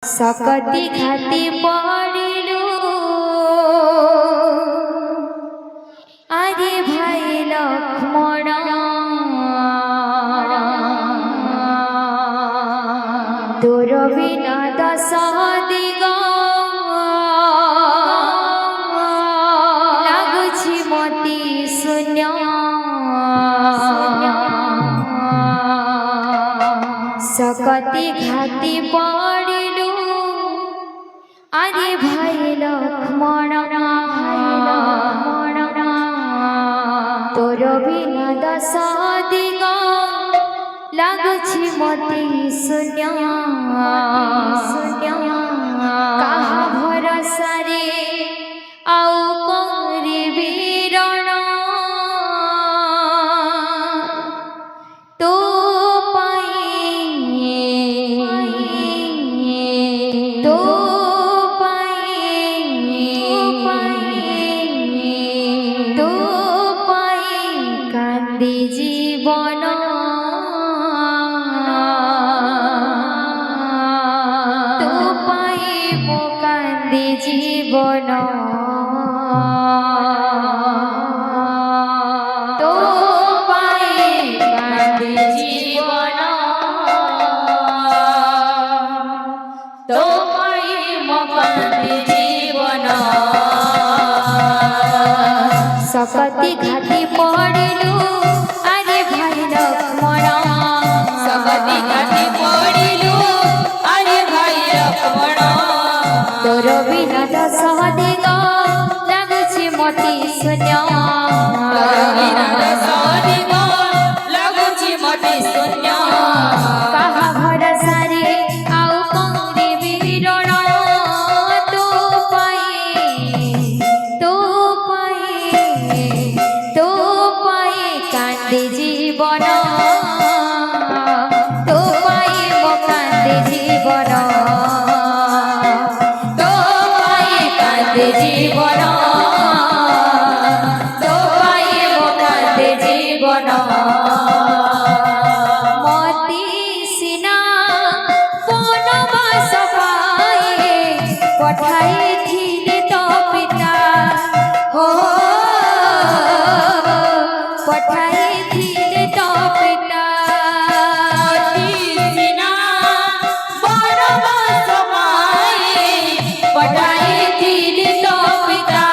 सकती घाती पड़िलु आरे भाई लक्ष्मण तोर बिना दश दिग लगुछि मति शून्य सकती घाती पड़िलु आरे भाई लक्ष्मण तोर बिना दश दिग लगुछि मति शून्य काहा भरोसा रे आउ करिबि रण तो कांदी जीवन तो पाई मो कांदी जीवन तो पाई कांदी जीवन तो पाई मो कांदी जीवन सकती घाती पड़िलु आरे भाई लक्ष्मण सकती घाती पड़िलु आरे भाई लक्ष्मण तोर बिना दश दिग लगुछि मति शून्य बिना दश दिग लगुछि मति शून्य काहा भरोसा रे आउ करिबि रण तो पाई कांदी जीवन तो पाई मो कांदी जीवन तो पाई कांदी जीवन तो पाई मो कांदी जीवन मति सिना बनवास पाए पठाइथिले तो पिता हो पठाइथिले तो पिता सिना बनवास पाए पठाइथिले तो पिता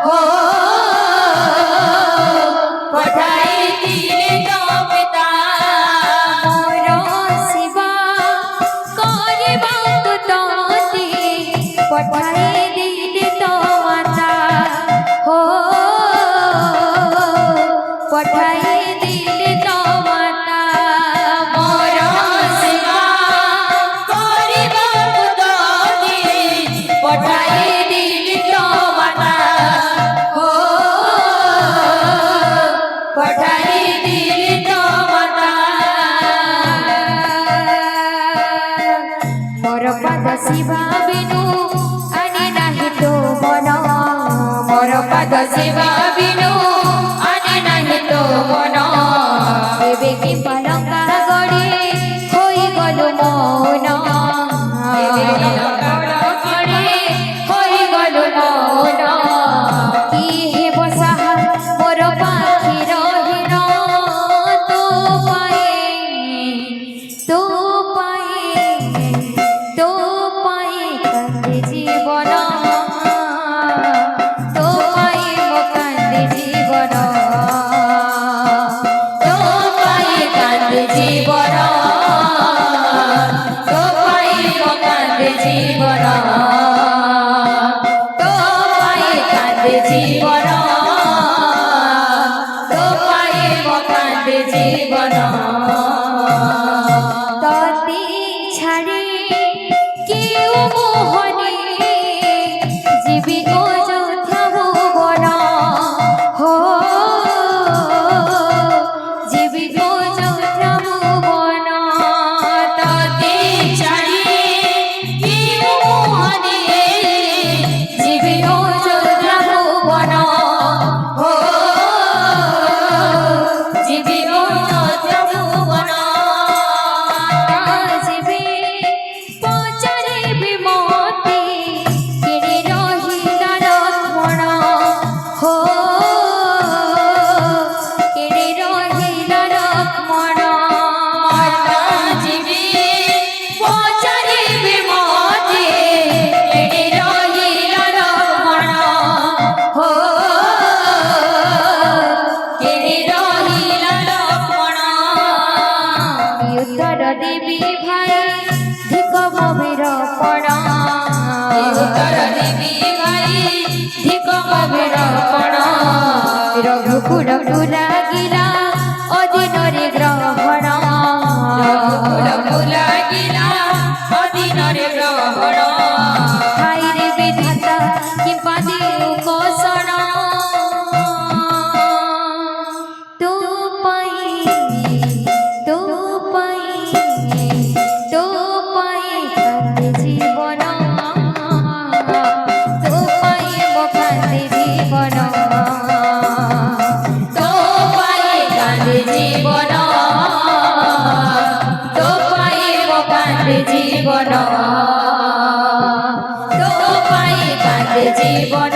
हो पठाइथिले तो पिता मोर शिवा करिबा तु तोती पठाइ दिले तो माता हो पठाइ दिले तो माता मोर सेवा करिबा पुतली पठाइ दिलि तो माता हो पठाइ दिलि तो माता मोर पाद शिवा बिनु आने नाही तो मन मोर पाद सेवा बिनु आने नाही तो मन एबे कि पलंका गड़ी होई गलु मौन होई गलु मौन कि हे बसाहा मोर पाखी रहिन तो पाए कांदे जीवन तो पाए मो कांदे जीवन तो पाई कांदे जीवन तो पाई मो कांदे जीवन तो पाई कांदे जीवन तो पाई मो कांदे जीवन तती छाड़ी केउ मोहने जीवी अयोध्या भुवन हो जीवी अयोध्या भुवन तते छाड़ी केउ मोहने গভীর পড়া উত্তর দেবী ভাই ধিক গভীর পড় রঘুকুল লাগিলা অদিনরে গ্রহণ ফুল লাগিলা অদিনরে গ্রহণ হাইরে বিধাতা কিম্পা দেউ কোষণ তু পাই কান্দে জীবন তু পাই মো কান্দে জীবন তো পায়ে কাঁদে জীবন তো পায়ে কাঁদে জীবন তো পায়ে কাঁদে জীবন